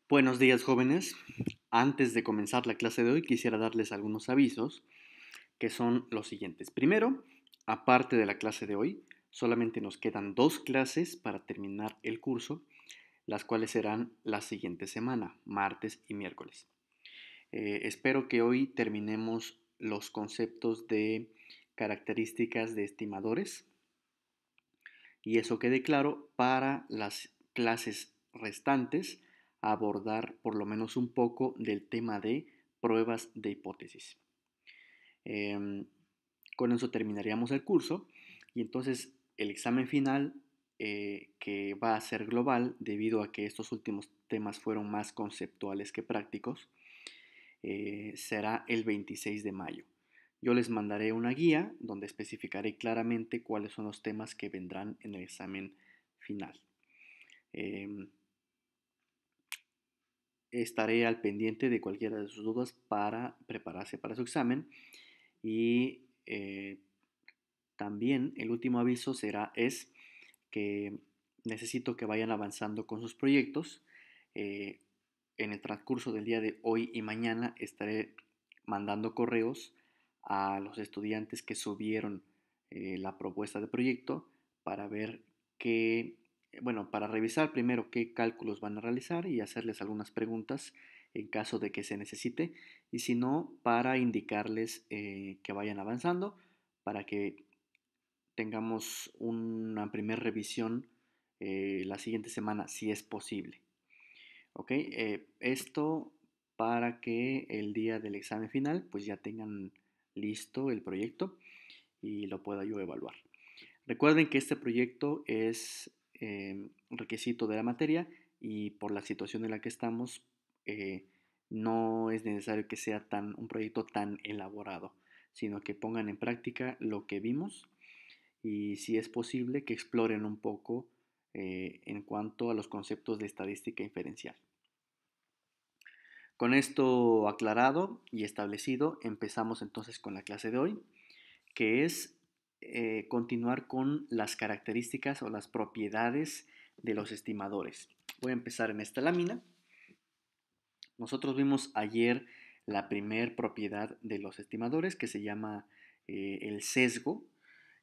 Buenos días, jóvenes. Antes de comenzar la clase de hoy, quisiera darles algunos avisos que son los siguientes. Primero, aparte de la clase de hoy, solamente nos quedan dos clases para terminar el curso, las cuales serán la siguiente semana, martes y miércoles. Espero que hoy terminemos los conceptos de características de estimadores y eso quede claro para las clases restantes abordar por lo menos un poco del tema de pruebas de hipótesis. Eh, con eso terminaríamos el curso y entonces el examen final, que va a ser global debido a que estos últimos temas fueron más conceptuales que prácticos, será el 26 de mayo. Yo les mandaré una guía donde especificaré claramente cuáles son los temas que vendrán en el examen final. Eh, Estaré al pendiente de cualquiera de sus dudas para prepararse para su examen y también el último aviso es que necesito que vayan avanzando con sus proyectos. Eh, en el transcurso del día de hoy y mañana estaré mandando correos a los estudiantes que subieron la propuesta de proyecto para ver qué, bueno, para revisar primero qué cálculos van a realizar y hacerles algunas preguntas en caso de que se necesite, y si no, para indicarles que vayan avanzando para que tengamos una primera revisión la siguiente semana, si es posible. ¿Ok? Esto para que el día del examen final pues ya tengan listo el proyecto y lo pueda yo evaluar. Recuerden que este proyecto es requisito de la materia y por la situación en la que estamos eh, no es necesario que sea un proyecto tan elaborado, sino que pongan en práctica lo que vimos y si es posible que exploren un poco en cuanto a los conceptos de estadística inferencial. Con esto aclarado y establecido, empezamos entonces con la clase de hoy, que es continuar con las características o las propiedades de los estimadores. Voy a empezar en esta lámina. Nosotros vimos ayer la primer propiedad de los estimadores que se llama el sesgo,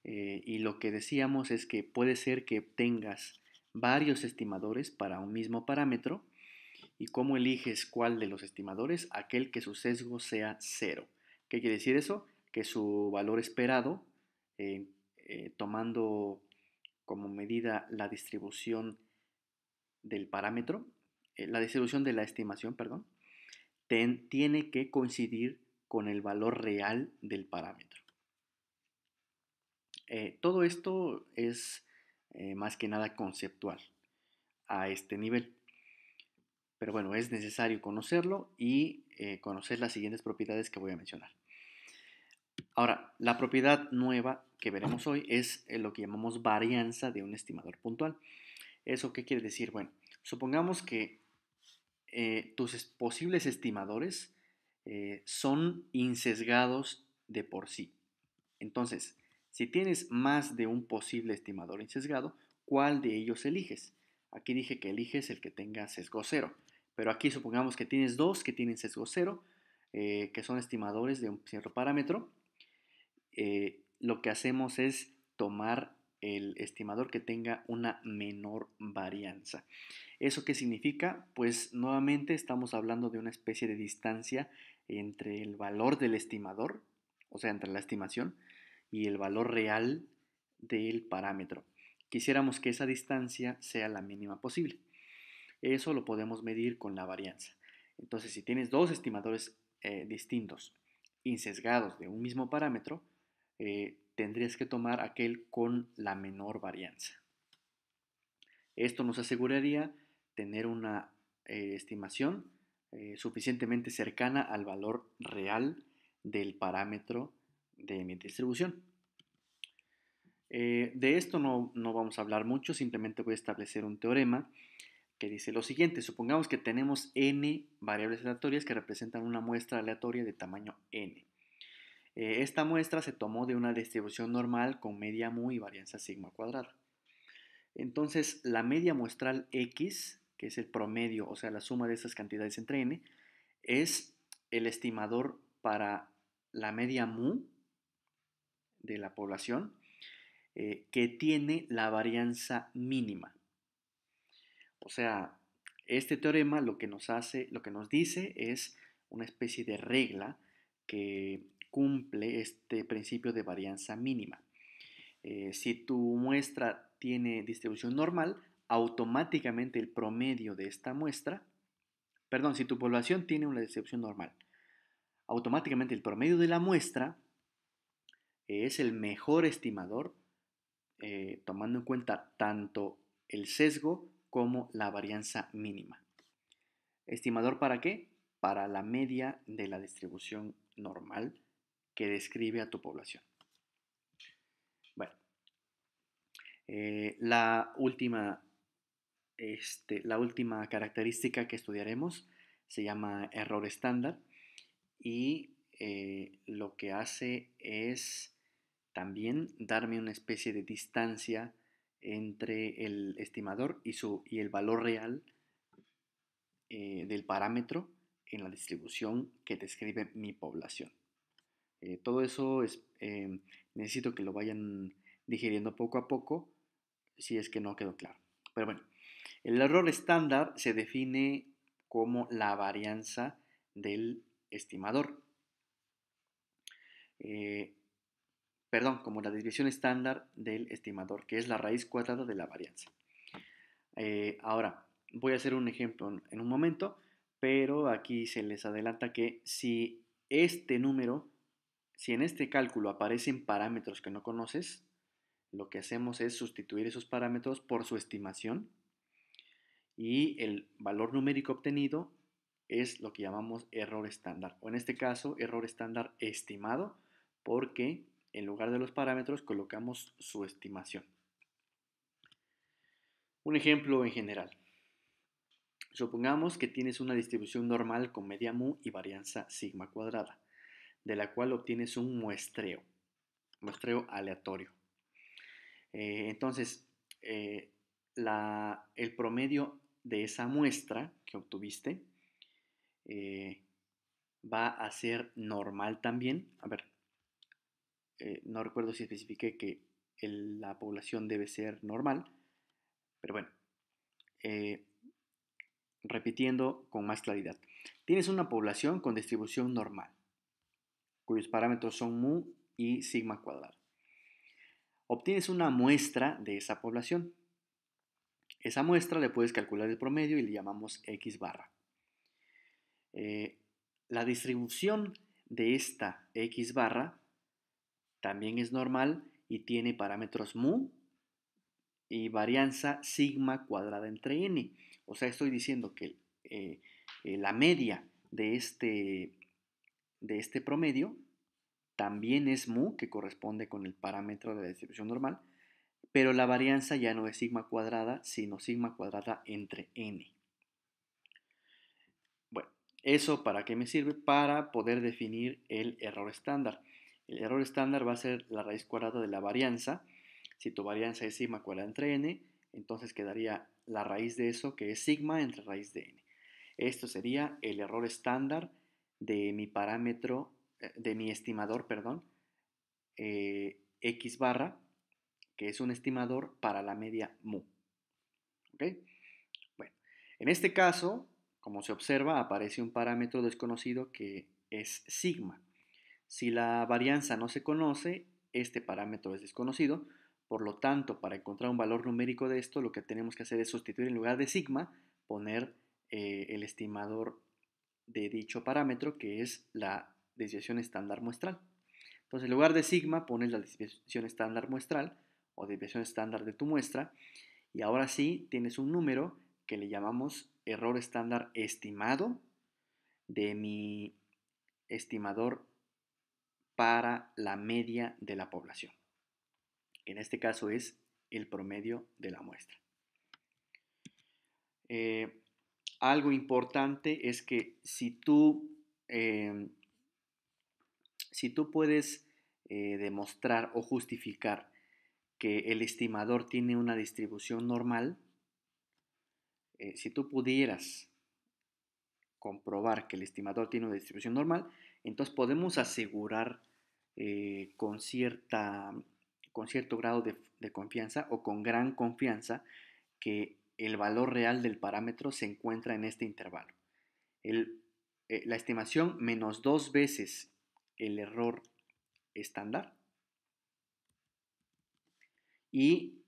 y lo que decíamos es que puede ser que tengas varios estimadores para un mismo parámetro. ¿Y cómo eliges cuál de los estimadores? Aquel que su sesgo sea cero. ¿Qué quiere decir eso? Que su valor esperado, eh, tomando como medida la distribución del parámetro, la distribución de la estimación, perdón, tiene que coincidir con el valor real del parámetro. Todo esto es más que nada conceptual a este nivel. Pero bueno, es necesario conocerlo y conocer las siguientes propiedades que voy a mencionar. Ahora, la propiedad nueva que veremos hoy es lo que llamamos varianza de un estimador puntual. ¿Eso qué quiere decir? Bueno, supongamos que tus posibles estimadores son insesgados de por sí. Entonces, si tienes más de un posible estimador insesgado, ¿cuál de ellos eliges? Aquí dije que eliges el que tenga sesgo cero, pero aquí supongamos que tienes dos que tienen sesgo cero, que son estimadores de un cierto parámetro. Lo que hacemos es tomar el estimador que tenga una menor varianza. ¿Eso qué significa? Pues nuevamente estamos hablando de una especie de distancia entre el valor del estimador, o sea, entre la estimación, y el valor real del parámetro. Quisiéramos que esa distancia sea la mínima posible. Eso lo podemos medir con la varianza. Entonces, si tienes dos estimadores distintos, insesgados de un mismo parámetro, tendrías que tomar aquel con la menor varianza. Esto nos aseguraría tener una estimación suficientemente cercana al valor real del parámetro de mi distribución. De esto no vamos a hablar mucho, simplemente voy a establecer un teorema que dice lo siguiente: supongamos que tenemos n variables aleatorias que representan una muestra aleatoria de tamaño n. Esta muestra se tomó de una distribución normal con media mu y varianza sigma cuadrada. Entonces, la media muestral x, que es el promedio, o sea, la suma de estas cantidades entre n, es el estimador para la media mu de la población que tiene la varianza mínima. O sea, este teorema lo que nos dice es una especie de regla que cumple este principio de varianza mínima. Si tu muestra tiene distribución normal, automáticamente el promedio de esta muestra, perdón, si tu población tiene una distribución normal, automáticamente el promedio de la muestra es el mejor estimador, tomando en cuenta tanto el sesgo como la varianza mínima. ¿Estimador para qué? Para la media de la distribución normal que describe a tu población. Bueno, la última característica que estudiaremos se llama error estándar y lo que hace es también darme una especie de distancia entre el estimador y el valor real del parámetro en la distribución que describe mi población. Todo eso necesito que lo vayan digiriendo poco a poco si es que no quedó claro. Pero bueno, el error estándar se define como la varianza del estimador. Eh, perdón, como la desviación estándar del estimador, que es la raíz cuadrada de la varianza. Ahora, voy a hacer un ejemplo en un momento, pero aquí se les adelanta que si este número, si en este cálculo aparecen parámetros que no conoces, lo que hacemos es sustituir esos parámetros por su estimación y el valor numérico obtenido es lo que llamamos error estándar, o en este caso error estándar estimado, porque en lugar de los parámetros colocamos su estimación. Un ejemplo en general. Supongamos que tienes una distribución normal con media mu y varianza sigma cuadrada, de la cual obtienes un muestreo aleatorio. Entonces, el promedio de esa muestra que obtuviste va a ser normal también. A ver, no recuerdo si especifiqué que la población debe ser normal, pero bueno, repitiendo con más claridad. Tienes una población con distribución normal, cuyos parámetros son mu y sigma cuadrado. Obtienes una muestra de esa población. Esa muestra le puedes calcular el promedio y le llamamos x barra. La distribución de esta x barra también es normal y tiene parámetros mu y varianza sigma cuadrada entre n. O sea, estoy diciendo que la media de este promedio también es mu, que corresponde con el parámetro de la distribución normal, pero la varianza ya no es sigma cuadrada, sino sigma cuadrada entre n. Bueno, ¿eso para qué me sirve? Para poder definir el error estándar. El error estándar va a ser la raíz cuadrada de la varianza. Si tu varianza es sigma cuadrada entre n, entonces quedaría la raíz de eso, que es sigma entre raíz de n. Esto sería el error estándar de mi parámetro, de mi estimador, perdón, x barra, que es un estimador para la media mu. ¿Ok? Bueno, en este caso, como se observa, aparece un parámetro desconocido que es sigma. Si la varianza no se conoce, este parámetro es desconocido. Por lo tanto, para encontrar un valor numérico de esto, lo que tenemos que hacer es sustituir en lugar de sigma, poner el estimador de dicho parámetro, que es la desviación estándar muestral. Entonces, en lugar de sigma, pones la desviación estándar muestral o desviación estándar de tu muestra. Y ahora sí, tienes un número que le llamamos error estándar estimado de mi estimador para la media de la población, que en este caso es el promedio de la muestra. Algo importante es que si tú puedes demostrar o justificar que el estimador tiene una distribución normal, si tú pudieras comprobar que el estimador tiene una distribución normal, entonces podemos asegurar con cierto grado de confianza o con gran confianza que el valor real del parámetro se encuentra en este intervalo. La estimación menos 2 veces el error estándar y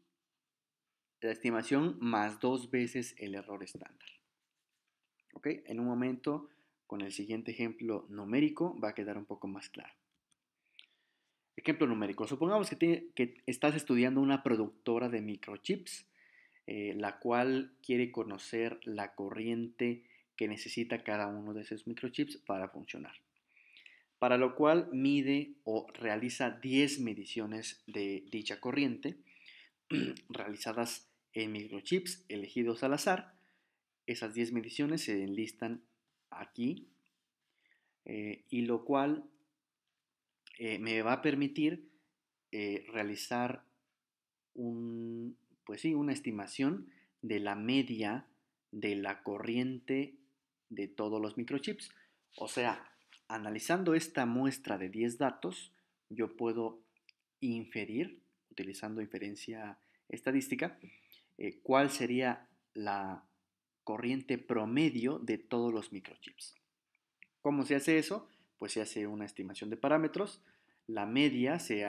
la estimación más 2 veces el error estándar. ¿Ok? En un momento, con el siguiente ejemplo numérico, va a quedar un poco más claro. Ejemplo numérico. Supongamos que estás estudiando una productora de microchips, la cual quiere conocer la corriente que necesita cada uno de esos microchips para funcionar. Para lo cual mide o realiza 10 mediciones de dicha corriente realizadas en microchips elegidos al azar. Esas 10 mediciones se enlistan aquí y lo cual me va a permitir realizar pues sí, una estimación de la media de la corriente de todos los microchips. O sea, analizando esta muestra de 10 datos, yo puedo inferir, utilizando inferencia estadística, cuál sería la corriente promedio de todos los microchips. ¿Cómo se hace eso? Pues se hace una estimación de parámetros. La media se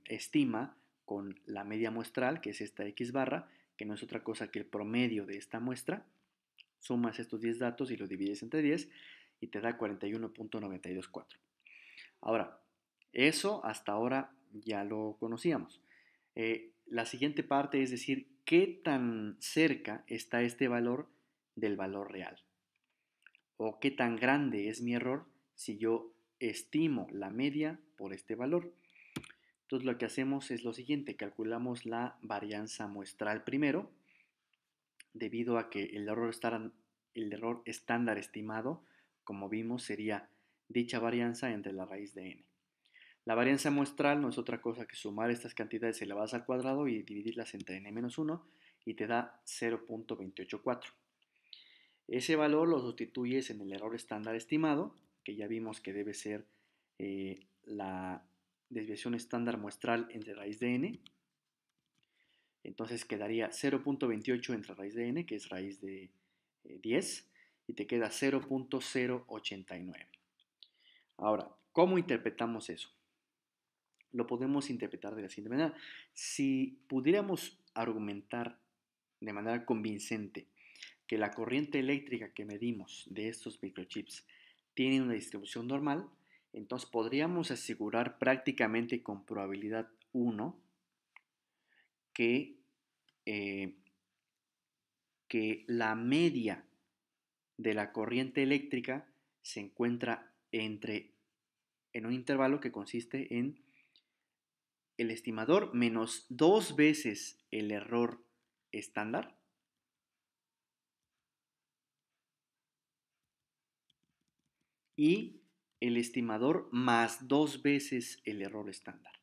estima con la media muestral, que es esta X barra, que no es otra cosa que el promedio de esta muestra. Sumas estos 10 datos y los divides entre 10 y te da 41.924. Ahora, eso hasta ahora ya lo conocíamos. La siguiente parte es decir, ¿qué tan cerca está este valor del valor real? ¿O qué tan grande es mi error si yo estimo la media por este valor? Entonces lo que hacemos es lo siguiente, calculamos la varianza muestral primero, debido a que el error estándar estimado, como vimos, sería dicha varianza entre la raíz de n. La varianza muestral no es otra cosa que sumar estas cantidades elevadas al cuadrado y dividirlas entre n-1 y te da 0.284. Ese valor lo sustituyes en el error estándar estimado, que ya vimos que debe ser la desviación estándar muestral entre raíz de n. Entonces quedaría 0.28 entre raíz de n, que es raíz de 10, y te queda 0.089. Ahora, ¿cómo interpretamos eso? Lo podemos interpretar de la siguiente manera. Si pudiéramos argumentar de manera convincente que la corriente eléctrica que medimos de estos microchips tiene una distribución normal, entonces podríamos asegurar prácticamente con probabilidad 1 que, eh, que la media de la corriente eléctrica se encuentra en un intervalo que consiste en el estimador menos 2 veces el error estándar y el estimador más 2 veces el error estándar.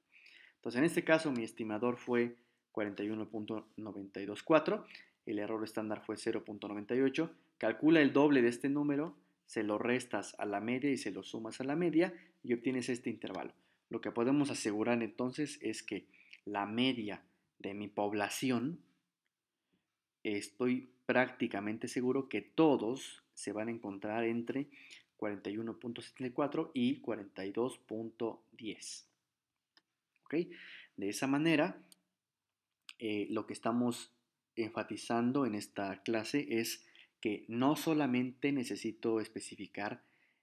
Entonces, en este caso, mi estimador fue 41.924, el error estándar fue 0.98. Calcula el doble de este número, se lo restas a la media y se lo sumas a la media y obtienes este intervalo. Lo que podemos asegurar entonces es que la media de mi población, estoy prácticamente seguro que todos se van a encontrar entre 41.74 y 42.10. ¿Ok? De esa manera, lo que estamos enfatizando en esta clase es que no solamente necesito especificar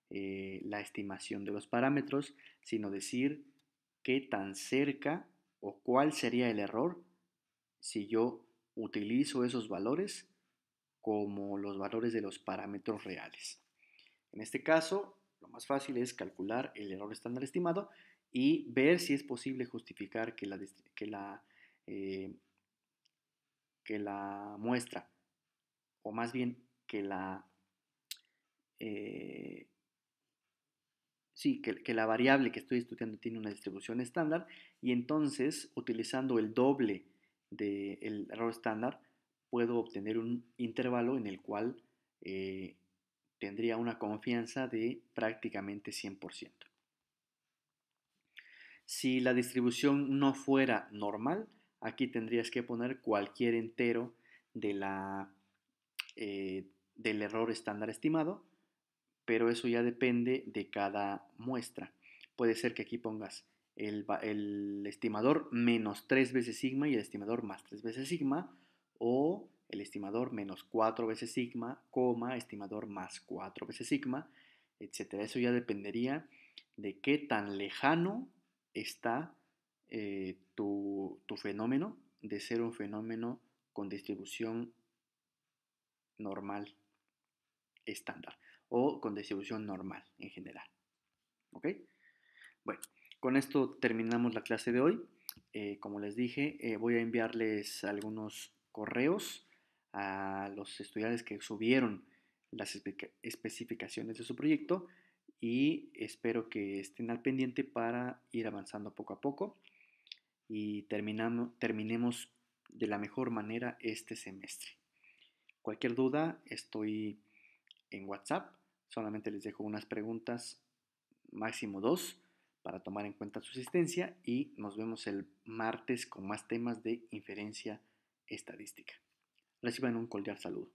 la estimación de los parámetros, sino decir qué tan cerca o cuál sería el error si yo utilizo esos valores como los valores de los parámetros reales. En este caso, lo más fácil es calcular el error estándar estimado y ver si es posible justificar eh, que la muestra, o más bien eh, sí, que la variable que estoy estudiando tiene una distribución estándar y entonces, utilizando el doble del error estándar, puedo obtener un intervalo en el cual eh, tendría una confianza de prácticamente 100%. Si la distribución no fuera normal, aquí tendrías que poner cualquier entero de del error estándar estimado, pero eso ya depende de cada muestra. Puede ser que aquí pongas el estimador menos 3 veces sigma y el estimador más 3 veces sigma, o el estimador menos 4 veces sigma, coma, estimador más 4 veces sigma, etcétera. Eso ya dependería de qué tan lejano está tu fenómeno de ser un fenómeno con distribución normal estándar o con distribución normal en general. ¿Ok? Bueno, con esto terminamos la clase de hoy. Como les dije, voy a enviarles algunos correos a los estudiantes que subieron las especificaciones de su proyecto y espero que estén al pendiente para ir avanzando poco a poco y terminemos de la mejor manera este semestre. Cualquier duda, estoy en WhatsApp. Solamente les dejo unas preguntas, máximo dos, para tomar en cuenta su asistencia y nos vemos el martes con más temas de inferencia estadística. Reciban un cordial saludo.